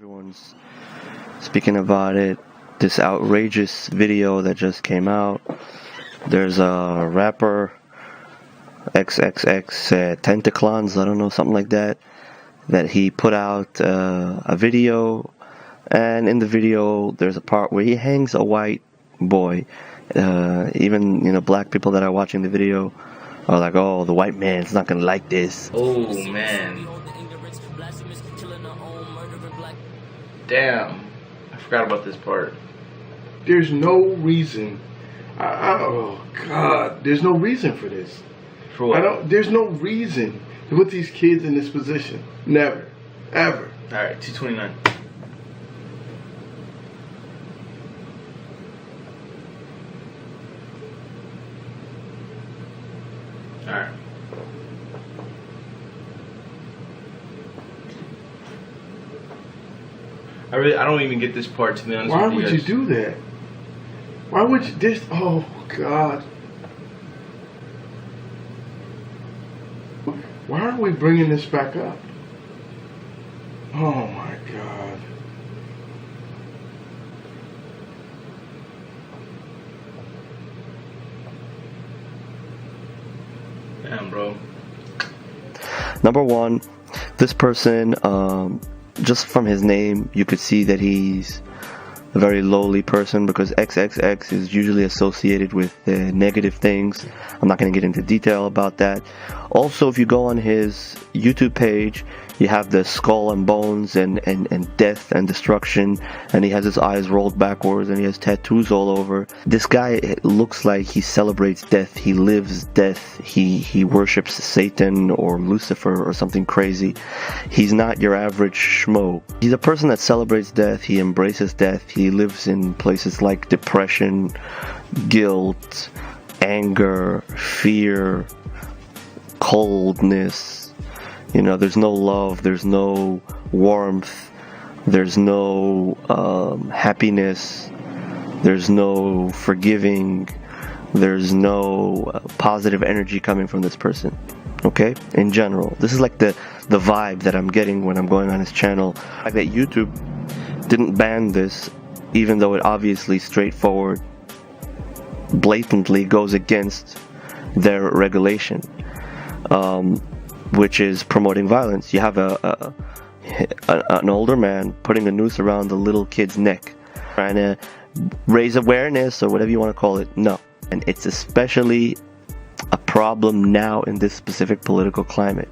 Everyone's speaking about it. This outrageous video that just came out. There's a rapper, XXX Tentaclons, I don't know, something like that, that he put out a video, and in the video there's a part where he hangs a white boy. Even black people that are watching the video are like, oh, the white man's not gonna like this. Oh man. Damn, I forgot about this part. There's no reason. Oh God, there's no reason for this. For what? There's no reason to put these kids in this position. Never, ever. All right, 229. All right. I don't even get this part, to be honest. Why would you do that? Why would you this? Oh God. Why are we bringing this back up? Oh my God. Damn, bro. Number one, this person, just from his name, you could see that he's a very lowly person, because XXX is usually associated with negative things. I'm not going to get into detail about that. Also, if you go on his YouTube page, you have the skull and bones and death and destruction, and he has his eyes rolled backwards, and he has tattoos all over. This guy looks like he celebrates death. He lives death. He worships Satan or Lucifer or something crazy. He's not your average schmo. He's a person that celebrates death. He embraces death. He lives in places like depression, guilt, anger, fear, coldness. There's no love, there's no warmth, there's no happiness, there's no forgiving, there's no positive energy coming from this person. Okay? In general. This is like the vibe that I'm getting when I'm going on his channel. Like that YouTube didn't ban this, even though it obviously straightforward, blatantly goes against their regulation. Which is promoting violence. You have an older man putting a noose around a little kid's neck, trying to raise awareness or whatever you want to call it. No. And it's especially a problem now in this specific political climate.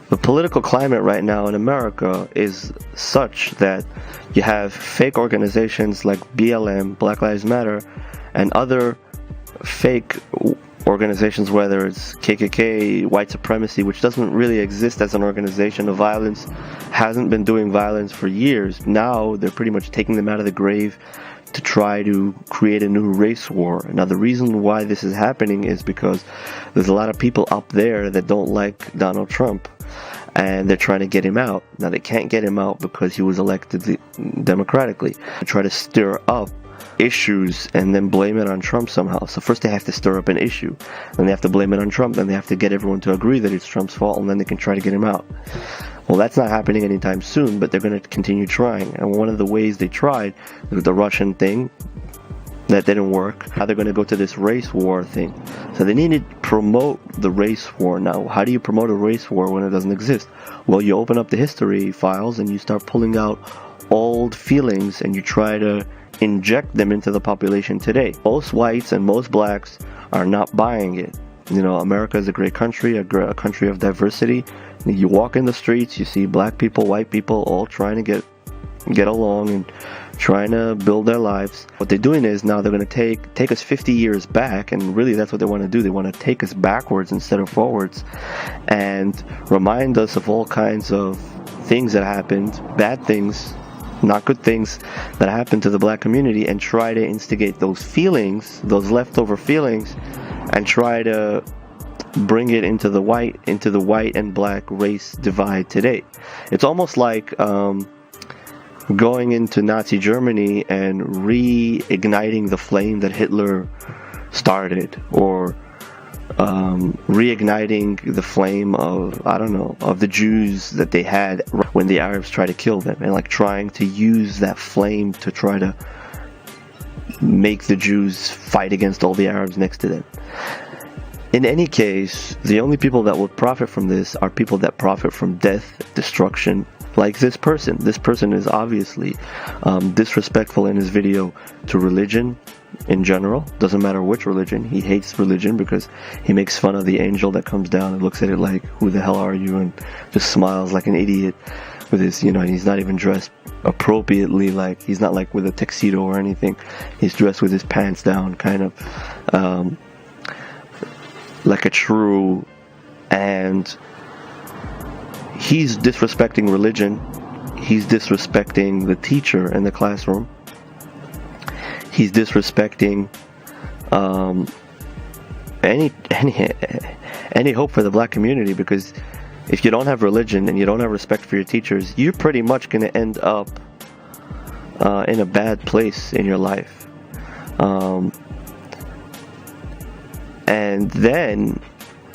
The political climate right now in America is such that you have fake organizations like BLM, Black Lives Matter, and other fake organizations, whether it's KKK, white supremacy, which doesn't really exist as an organization of violence, hasn't been doing violence for years. Now they're pretty much taking them out of the grave to try to create a new race war. Now the reason why this is happening is because there's a lot of people up there that don't like Donald Trump, and they're trying to get him out. Now they can't get him out because he was elected democratically. They try to stir up issues and then blame it on Trump somehow. So first they have to stir up an issue, then they have to blame it on Trump, then they have to get everyone to agree that it's Trump's fault, and then they can try to get him out. Well, that's not happening anytime soon, but they're going to continue trying. And one of the ways they tried was the Russian thing. That didn't work. Now they're going to go to this race war thing. So they need to promote the race war. Now, how do you promote a race war when it doesn't exist? Well, you open up the history files and you start pulling out old feelings and you try to inject them into the population today. Most whites and most blacks are not buying it. America is a great country, a country of diversity. You walk in the streets, you see black people, white people, all trying to get along and trying to build their lives. What they're doing is now they're going to take us 50 years back, and really that's what they want to do. They want to take us backwards instead of forwards, and remind us of all kinds of things that happened, bad things, not good things that happened to the black community, and try to instigate those feelings, those leftover feelings, and try to bring it into the white and black race divide today. It's almost like going into Nazi Germany and reigniting the flame that Hitler started, or reigniting the flame of, I don't know, of the Jews that they had when the Arabs tried to kill them, and like trying to use that flame to try to make the Jews fight against all the Arabs next to them. In any case, the only people that would profit from this are people that profit from death, destruction, like this person. This person is obviously disrespectful in his video to religion in general. Doesn't matter which religion. He hates religion because he makes fun of the angel that comes down and looks at it like, who the hell are you? And just smiles like an idiot with his, and he's not even dressed appropriately. Like, he's not like with a tuxedo or anything. He's dressed with his pants down, kind of like a shrew. And he's disrespecting religion. He's disrespecting the teacher in the classroom. He's disrespecting any hope for the black community, because if you don't have religion and you don't have respect for your teachers, you're pretty much going to end up in a bad place in your life. And then,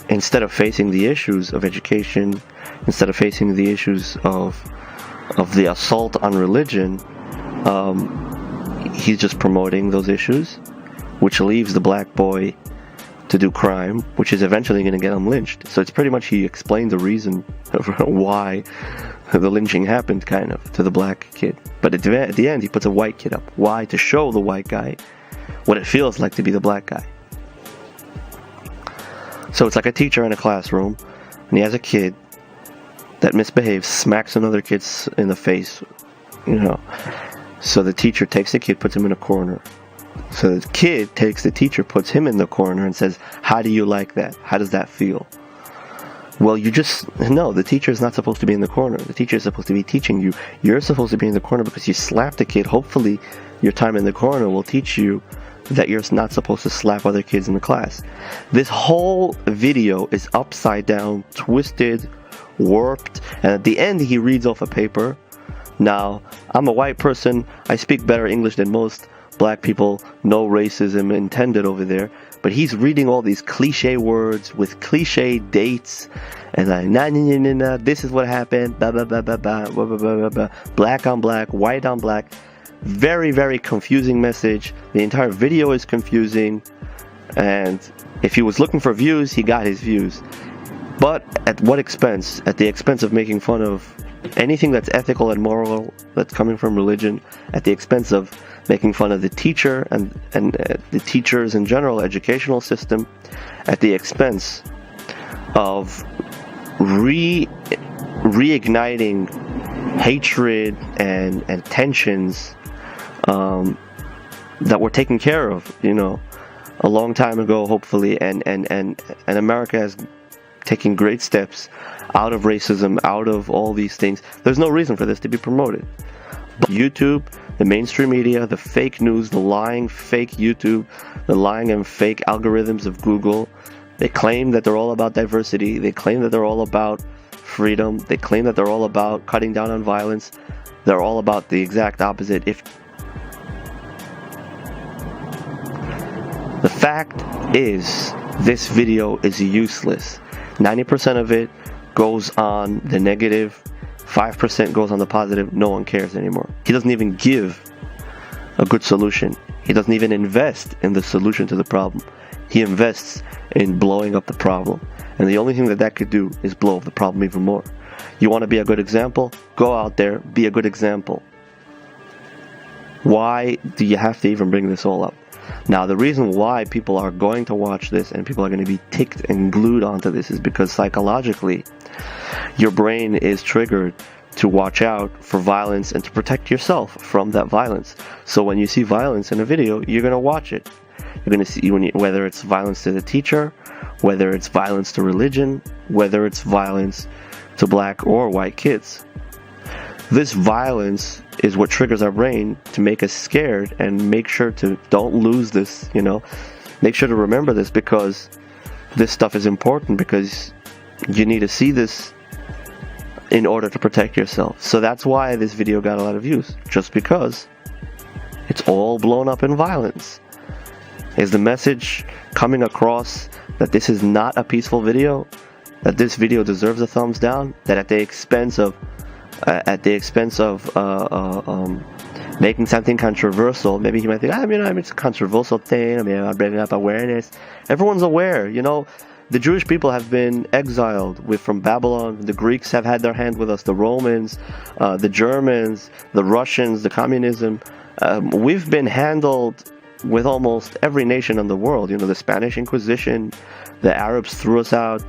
instead of facing the issues of education, instead of facing the issues of the assault on religion, he's just promoting those issues, which leaves the black boy to do crime, which is eventually going to get him lynched. So it's pretty much, he explained the reason why the lynching happened, kind of, to the black kid. But at the end, he puts a white kid up. Why? To show the white guy what it feels like to be the black guy. So it's like a teacher in a classroom, and he has a kid that misbehaves, smacks another kid in the face, So the teacher takes the kid, puts him in a corner. So the kid takes the teacher, puts him in the corner, and says, how do you like that? How does that feel? Well, no, the teacher is not supposed to be in the corner. The teacher is supposed to be teaching you. You're supposed to be in the corner because you slapped the kid. Hopefully, your time in the corner will teach you that you're not supposed to slap other kids in the class. This whole video is upside down, twisted, warped, and at the end, he reads off a paper. Now, I'm a white person. I speak better English than most black people. No racism intended over there. But he's reading all these cliche words with cliche dates. And like, this is what happened. Blah, blah, blah, blah, blah, blah, blah, blah, blah. Black on black, white on black. Very, very confusing message. The entire video is confusing. And if he was looking for views, he got his views. But at what expense? At the expense of making fun of anything that's ethical and moral that's coming from religion, at the expense of making fun of the teacher and the teachers in general, educational system, at the expense of reigniting hatred and tensions that were taken care of, a long time ago, hopefully, and America has taken great steps out of racism, out of all these things. There's no reason for this to be promoted. But YouTube, the mainstream media, the fake news, the lying fake YouTube, the lying and fake algorithms of Google, they claim that they're all about diversity. They claim that they're all about freedom. They claim that they're all about cutting down on violence. They're all about the exact opposite. The fact is, this video is useless. 90% of it goes on the negative, 5% goes on the positive. No one cares anymore. He doesn't even give a good solution. He doesn't even invest in the solution to the problem. He invests in blowing up the problem. And the only thing that could do is blow up the problem even more. You want to be a good example? Go out there, be a good example. Why do you have to even bring this all up? Now, the reason why people are going to watch this and people are going to be ticked and glued onto this is because psychologically, your brain is triggered to watch out for violence and to protect yourself from that violence. So when you see violence in a video, you're going to watch it. You're going to see whether it's violence to the teacher, whether it's violence to religion, whether it's violence to black or white kids. This violence is what triggers our brain to make us scared and make sure to don't lose this, make sure to remember this, because this stuff is important, because you need to see this in order to protect yourself. So that's why this video got a lot of views, just because it's all blown up in violence. Is the message coming across that this is not a peaceful video? That this video deserves a thumbs down? That at the expense of making something controversial, maybe he might think, it's a controversial thing, I'm bringing up awareness. Everyone's aware, the Jewish people have been exiled from Babylon. The Greeks have had their hand with us, the Romans, the Germans, the Russians, the communism. We've been handled with almost every nation in the world. The Spanish Inquisition, the Arabs threw us out.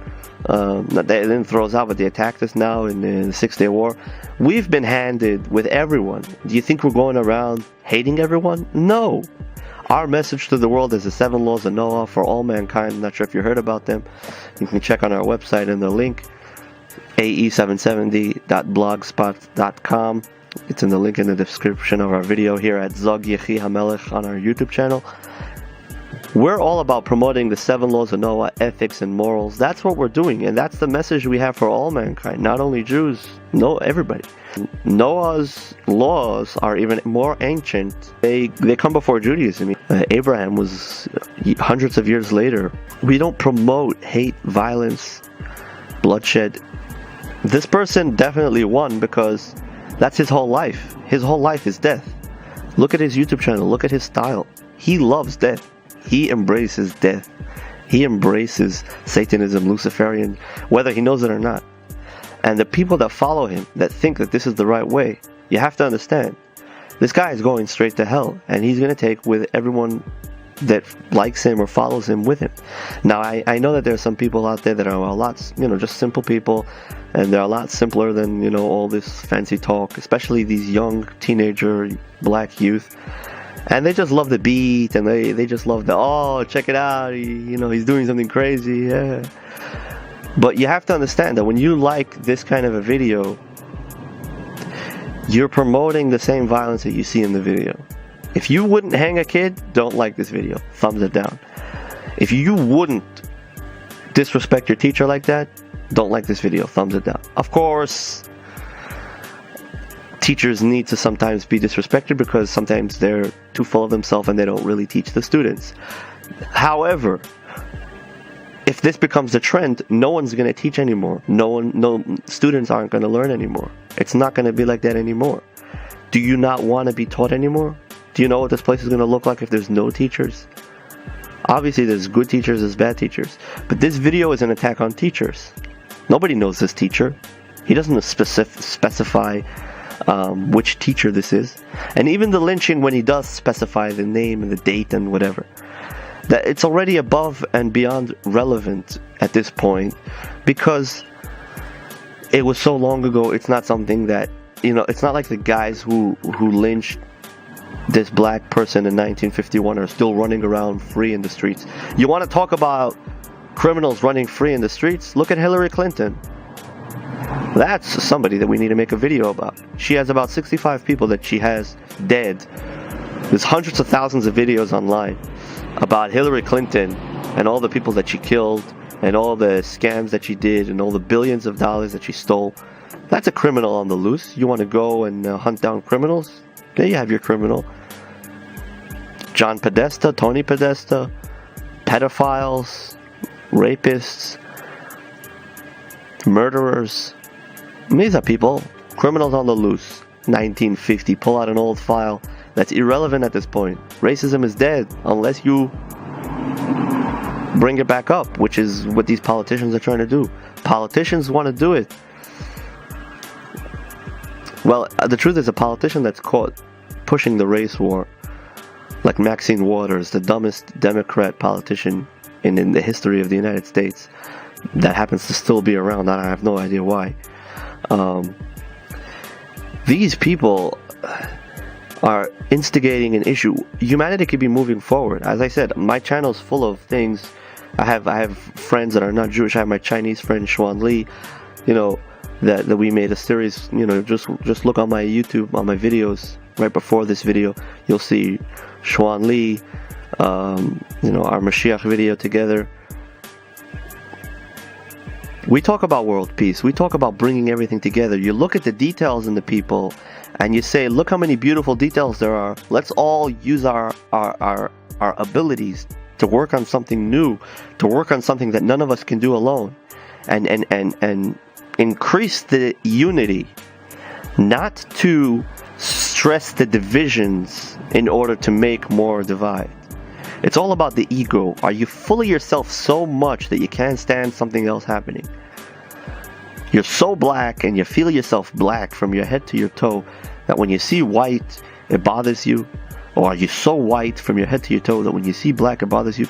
They didn't throw us out, but they attacked us now in the 6-Day War. We've been handed with everyone. Do you think we're going around hating everyone? No. Our message to the world is the 7 laws of Noah for all mankind. I'm not sure if you heard about them. You can check on our website in the link, ae770.blogspot.com. It's in the link in the description of our video here at Zog Yechi HaMelech on our YouTube channel. We're all about promoting the 7 laws of Noah, ethics and morals. That's what we're doing, and that's the message we have for all mankind, not only Jews, no, everybody. Noah's laws are even more ancient. They come before Judaism. Abraham was hundreds of years later. We don't promote hate, violence, bloodshed. This person definitely won because that's his whole life. His whole life is death. Look at his YouTube channel. Look at his style. He loves death. He embraces death. He embraces Satanism, Luciferian, whether he knows it or not. And the people that follow him, that think that this is the right way, you have to understand, this guy is going straight to hell, and he's going to take with everyone that likes him or follows him with him. Now, I know that there are some people out there that are a lot, just simple people, and they're a lot simpler than, all this fancy talk, especially these young teenager black youth. And they just love the beat, and they just love check it out, he's doing something crazy, yeah. But you have to understand that when you like this kind of a video, you're promoting the same violence that you see in the video. If you wouldn't hang a kid, don't like this video, thumbs it down. If you wouldn't disrespect your teacher like that, don't like this video, thumbs it down. Of course, teachers need to sometimes be disrespected because sometimes they're too full of themselves and they don't really teach the students. However, if this becomes the trend, no one's going to teach anymore. No students aren't going to learn anymore. It's not going to be like that anymore. Do you not want to be taught anymore? Do you know what this place is going to look like if there's no teachers? Obviously, there's good teachers, there's bad teachers. But this video is an attack on teachers. Nobody knows this teacher. He doesn't specify which teacher this is. And even the lynching, when he does specify the name and the date and whatever, that it's already above and beyond relevant at this point, because it was so long ago. It's not something that, it's not like the guys who lynched this black person in 1951 are still running around free in the streets. You want to talk about criminals running free in the streets? Look at Hillary Clinton. That's somebody that we need to make a video about. She has about 65 people that she has dead. There's hundreds of thousands of videos online about Hillary Clinton and all the people that she killed and all the scams that she did and all the billions of dollars that she stole. That's a criminal on the loose. You want to go and hunt down criminals? There you have your criminal. John Podesta, Tony Podesta, pedophiles, rapists, murderers. These are people, criminals on the loose. 1950, pull out an old file that's irrelevant at this point. Racism is dead unless you bring it back up, which is what these politicians are trying to do. Politicians want to do it. Well, the truth is, a politician that's caught pushing the race war, like Maxine Waters, the dumbest Democrat politician in the history of the United States, that happens to still be around. I have no idea why. These people are instigating an issue. Humanity could be moving forward. As I said, my channel's full of things. I have friends that are not Jewish. I have my Chinese friend Xuan Li, that we made a series. Just look on my YouTube, on my videos right before this video. You'll see Xuan Li, our Moshiach video together. We talk about world peace. We talk about bringing everything together. You look at the details in the people, and you say, look how many beautiful details there are. Let's all use our our abilities to work on something new, to work on something that none of us can do alone, and increase the unity, not to stress the divisions in order to make more divide. It's all about the ego. Are you full of yourself so much that you can't stand something else happening? You're so black and you feel yourself black from your head to your toe that when you see white, it bothers you? Or are you so white from your head to your toe that when you see black, it bothers you?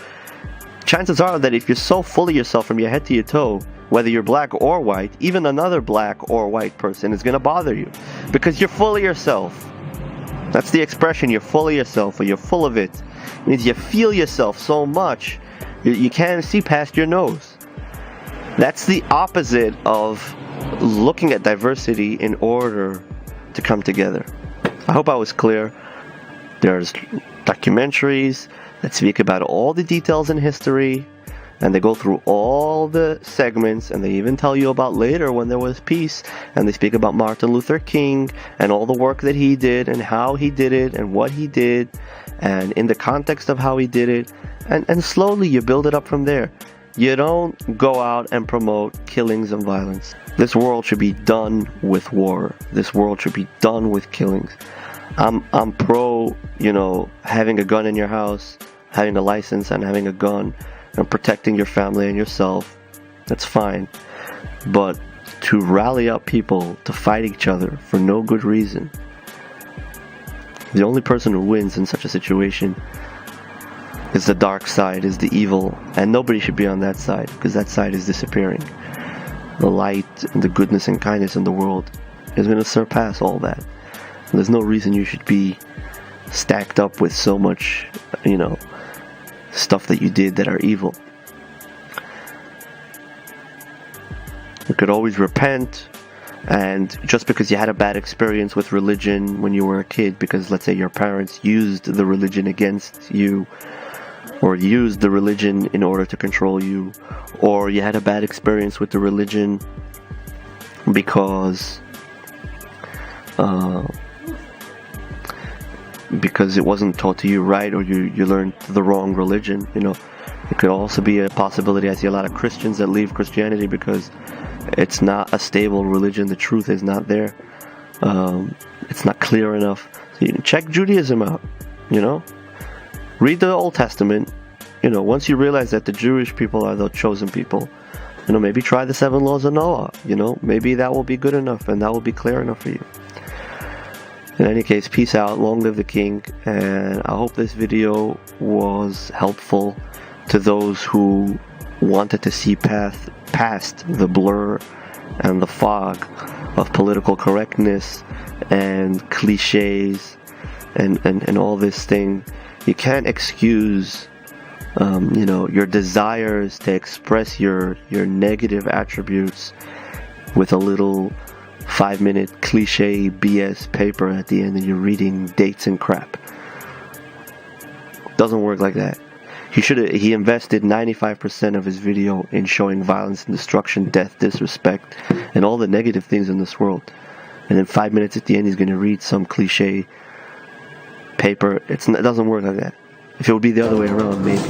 Chances are that if you're so full of yourself from your head to your toe, whether you're black or white, even another black or white person is going to bother you. Because you're full of yourself. That's the expression, you're full of yourself, or you're full of it. It means you feel yourself so much, you can't see past your nose. That's the opposite of looking at diversity in order to come together. I hope I was clear. There's documentaries that speak about all the details in history, and they go through all the segments, and they even tell you about later when there was peace, and they speak about Martin Luther King and all the work that he did and how he did it and what he did and in the context of how he did it, and slowly you build it up from there. You don't go out and promote killings and violence. This world should be done with war. This world should be done with killings. I'm pro, having a gun in your house, having a license and having a gun, and protecting your family and yourself. That's fine. But to rally up people to fight each other for no good reason, the only person who wins in such a situation is the dark side, is the evil, and nobody should be on that side, because that side is disappearing. The light and the goodness and kindness in the world is going to surpass all that. And there's no reason you should be stacked up with so much, stuff that you did that are evil. You could always repent, and just because you had a bad experience with religion when you were a kid, because let's say your parents used the religion against you, or used the religion in order to control you, or you had a bad experience with the religion because it wasn't taught to you right, or you learned the wrong religion. It could also be a possibility. I see a lot of Christians that leave Christianity because it's not a stable religion. The truth is not there. It's not clear enough. So check Judaism out. Read the Old Testament. Once you realize that the Jewish people are the chosen people, maybe try the 7 laws of Noah. Maybe that will be good enough, and that will be clear enough for you. In any case, peace out, long live the king, and I hope this video was helpful to those who wanted to see past the blur and the fog of political correctness and cliches and all this thing. You can't excuse your desires to express your negative attributes with a little 5-minute cliche BS paper at the end, and you're reading dates and crap. Doesn't work like that. He invested 95% of his video in showing violence and destruction, death, disrespect, and all the negative things in this world. And then 5 minutes at the end, he's going to read some cliche paper. It doesn't work like that. If it would be the other way around, maybe.